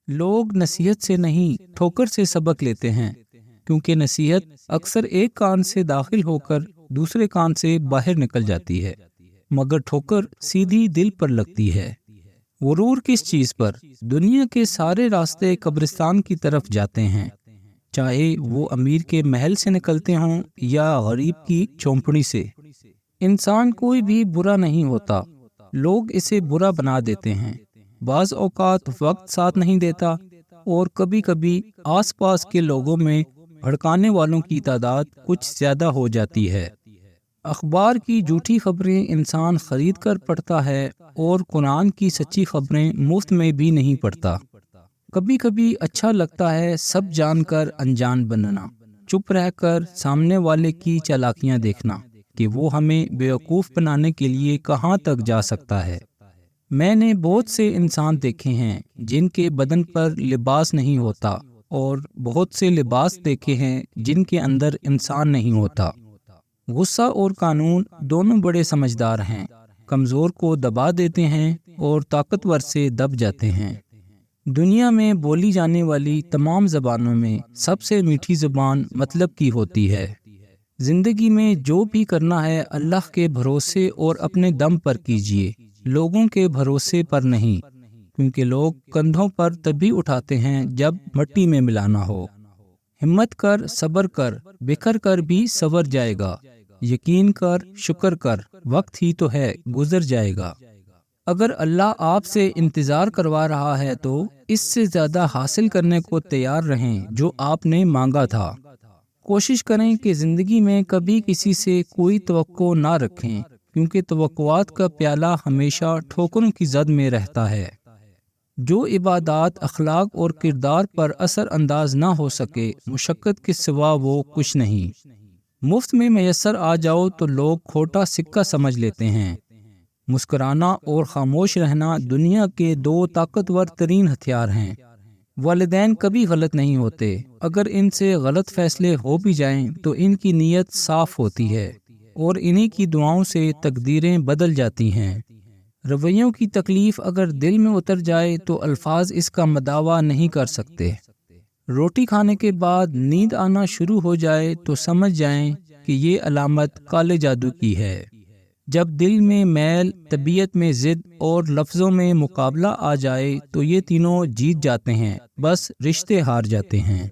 لوگ نصیحت سے نہیں ٹھوکر سے سبق لیتے ہیں، کیونکہ نصیحت اکثر ایک کان سے داخل ہو کر دوسرے کان سے باہر نکل جاتی ہے، مگر ٹھوکر سیدھی دل پر لگتی ہے۔ غرور کس چیز پر؟ دنیا کے سارے راستے قبرستان کی طرف جاتے ہیں، چاہے وہ امیر کے محل سے نکلتے ہوں یا غریب کی چونپڑی سے۔ انسان کوئی بھی برا نہیں ہوتا، لوگ اسے برا بنا دیتے ہیں۔ بعض اوقات وقت ساتھ نہیں دیتا، اور کبھی کبھی آس پاس کے لوگوں میں بھڑکانے والوں کی تعداد کچھ زیادہ ہو جاتی ہے۔ اخبار کی جھوٹی خبریں انسان خرید کر پڑھتا ہے، اور قرآن کی سچی خبریں مفت میں بھی نہیں پڑھتا۔ کبھی کبھی اچھا لگتا ہے سب جان کر انجان بننا، چپ رہ کر سامنے والے کی چالاکیاں دیکھنا کہ وہ ہمیں بیوقوف بنانے کے لیے کہاں تک جا سکتا ہے۔ میں نے بہت سے انسان دیکھے ہیں جن کے بدن پر لباس نہیں ہوتا، اور بہت سے لباس دیکھے ہیں جن کے اندر انسان نہیں ہوتا۔ غصہ اور قانون دونوں بڑے سمجھدار ہیں، کمزور کو دبا دیتے ہیں اور طاقتور سے دب جاتے ہیں۔ دنیا میں بولی جانے والی تمام زبانوں میں سب سے میٹھی زبان مطلب کی ہوتی ہے۔ زندگی میں جو بھی کرنا ہے اللہ کے بھروسے اور اپنے دم پر کیجیے، لوگوں کے بھروسے پر نہیں، کیونکہ لوگ کندھوں پر تبھی اٹھاتے ہیں جب مٹی میں ملانا ہو۔ ہمت کر، صبر کر، بکھر کر بھی سنور جائے گا، یقین کر، شکر کر، وقت ہی تو ہے، گزر جائے گا۔ اگر اللہ آپ سے انتظار کروا رہا ہے تو اس سے زیادہ حاصل کرنے کو تیار رہیں جو آپ نے مانگا تھا۔ کوشش کریں کہ زندگی میں کبھی کسی سے کوئی توقع نہ رکھیں، کیونکہ توقعات کا پیالہ ہمیشہ ٹھوکروں کی زد میں رہتا ہے۔ جو عبادات اخلاق اور کردار پر اثر انداز نہ ہو سکے، مشقت کے سوا وہ کچھ نہیں۔ مفت میں میسر آ جاؤ تو لوگ کھوٹا سکہ سمجھ لیتے ہیں۔ مسکرانا اور خاموش رہنا دنیا کے دو طاقتور ترین ہتھیار ہیں۔ والدین کبھی غلط نہیں ہوتے، اگر ان سے غلط فیصلے ہو بھی جائیں تو ان کی نیت صاف ہوتی ہے، اور انہی کی دعاؤں سے تقدیریں بدل جاتی ہیں۔ رویوں کی تکلیف اگر دل میں اتر جائے تو الفاظ اس کا مداوع نہیں کر سکتے۔ روٹی کھانے کے بعد نیند آنا شروع ہو جائے تو سمجھ جائیں کہ یہ علامت کالے جادو کی ہے۔ جب دل میں میل، طبیعت میں ضد اور لفظوں میں مقابلہ آ جائے تو یہ تینوں جیت جاتے ہیں، بس رشتے ہار جاتے ہیں۔